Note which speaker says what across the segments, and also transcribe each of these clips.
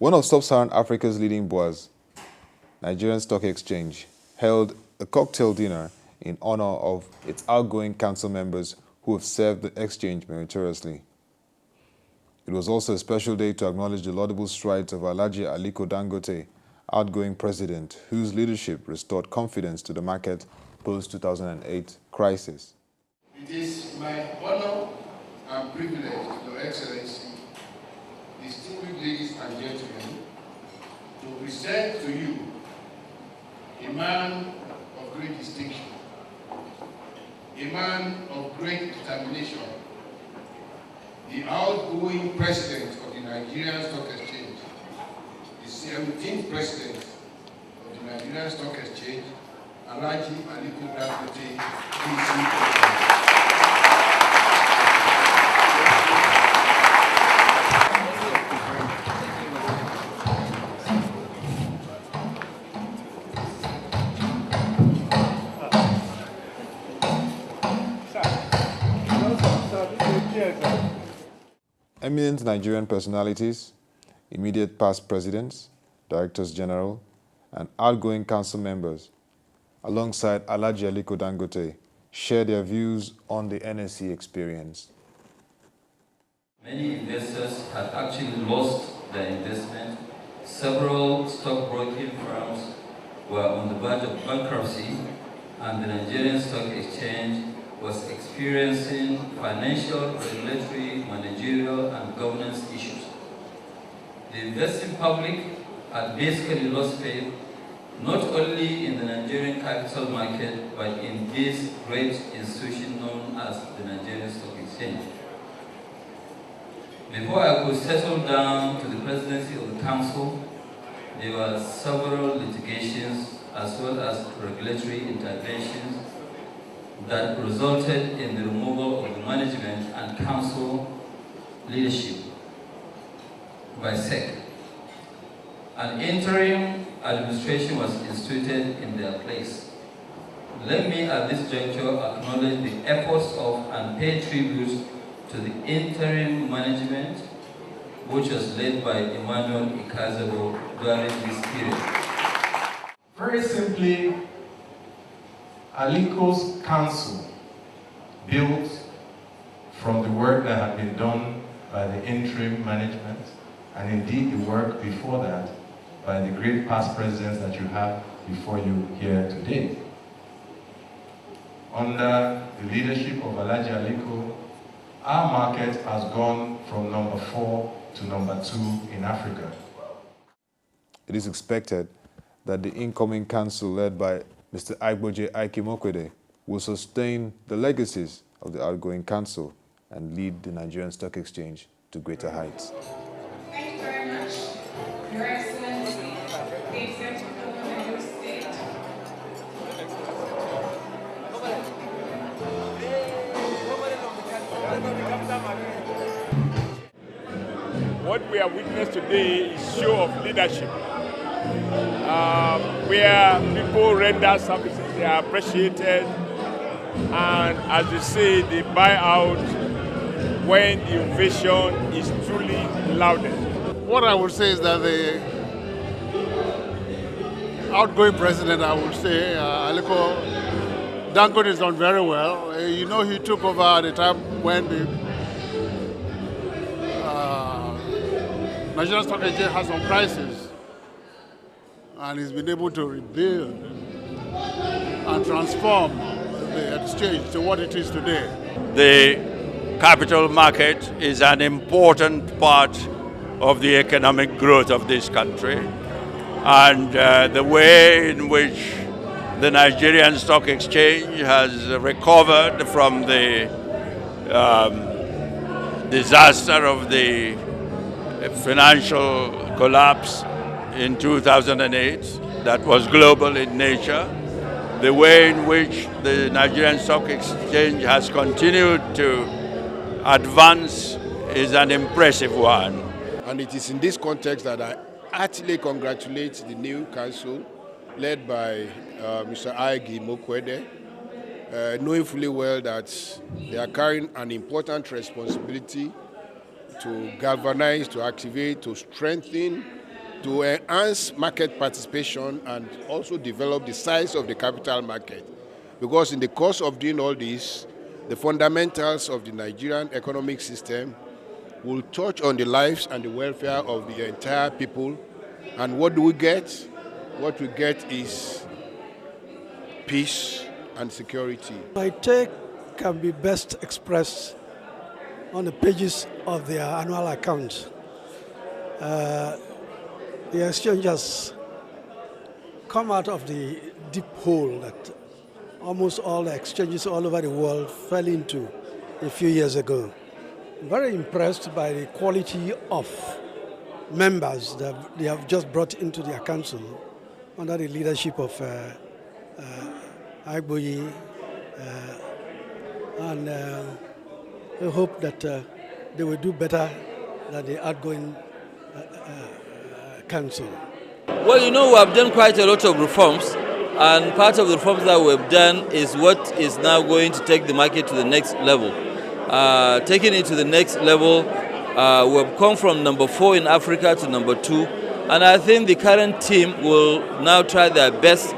Speaker 1: One of Sub-Saharan Africa's leading bourses, Nigerian Stock Exchange, held a cocktail dinner in honor of its outgoing council members who have served the exchange meritoriously. It was also a special day to acknowledge the laudable strides of Alhaji Aliko Dangote, outgoing president, whose leadership restored confidence to the market post-2008 crisis.
Speaker 2: It is my honor and privilege, Your Excellency, distinguished ladies and gentlemen, to present to you a man of great distinction, a man of great determination, the outgoing president of the Nigerian Stock Exchange, the 17th president of the Nigerian Stock Exchange, Alhaji Aliko Dangote, PC.
Speaker 1: Eminent Nigerian personalities, immediate past presidents, directors general, and outgoing council members, alongside Alhaji Aliko Dangote, share their views on the NSE experience.
Speaker 3: Many investors had actually lost their investment. Several stockbroking firms were on the verge of bankruptcy, and the Nigerian Stock Exchange was experiencing financial, regulatory, managerial, and governance issues. The investing public had basically lost faith not only in the Nigerian capital market, but in this great institution known as the Nigerian Stock Exchange. Before I could settle down to the presidency of the council, there were several litigations as well as regulatory interventions that resulted in the removal of the management and council leadership by SEC. An interim administration was instituted in their place. Let me at this juncture acknowledge the efforts of and pay tribute to the interim management, which was led by Emmanuel Ikhazoboh during this period.
Speaker 4: Very simply, Aliko's council built from the work that had been done by the interim management, and indeed the work before that by the great past presidents that you have before you here today. Under the leadership of Alhaji Aliko, our market has gone from number 4 to number 2 in Africa.
Speaker 1: It is expected that the incoming council led by Mr. Oghienwonhi will sustain the legacies of the outgoing council and lead the Nigerian Stock Exchange to greater heights.
Speaker 5: Thank you very much, Your Excellency, the Executive Governor of the State.
Speaker 6: What we have witnessed today is show of leadership. Where people render services, they are appreciated, and as they say, they buy out when the innovation is truly loudest.
Speaker 7: What I would say is that the outgoing president, I would say, Aliko Dangote, has done very well. You know, he took over at a time when the Nigerian Stock Exchange has some crisis, and he's been able to rebuild and transform the exchange to what it is today.
Speaker 8: The capital market is an important part of the economic growth of this country, and the way in which the Nigerian Stock Exchange has recovered from the disaster of the financial collapse in 2008 that was global in nature, the way in which the Nigerian Stock Exchange has continued to advance is an impressive one.
Speaker 2: And it is in this context that I heartily congratulate the new council led by Mr. Oghienwonhi, knowing fully well that they are carrying an important responsibility to galvanize, to activate, to strengthen to enhance market participation and also develop the size of the capital market. Because in the course of doing all this, the fundamentals of the Nigerian economic system will touch on the lives and the welfare of the entire people. And what do we get? What we get is peace and security.
Speaker 9: My take can be best expressed on the pages of their annual accounts. The exchange has come out of the deep hole that almost all the exchanges all over the world fell into a few years ago. I'm very impressed by the quality of members that they have just brought into their council under the leadership of Outgoing, and I hope that they will do better than the outgoing council.
Speaker 3: Well, you know, we have done quite a lot of reforms, and part of the reforms that we've done is what is now going to take the market to the next level. Taking it to the next level, we've come from number 4 in Africa to number 2, and I think the current team will now try their best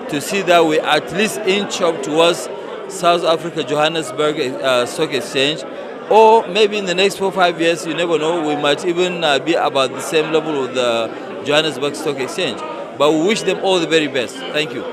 Speaker 3: to see that we at least inch up towards South Africa, Johannesburg Stock Exchange, or maybe in the next 4 or 5 years, you never know, we might even be about the same level with the Johannesburg Stock Exchange. But we wish them all the very best. Thank you.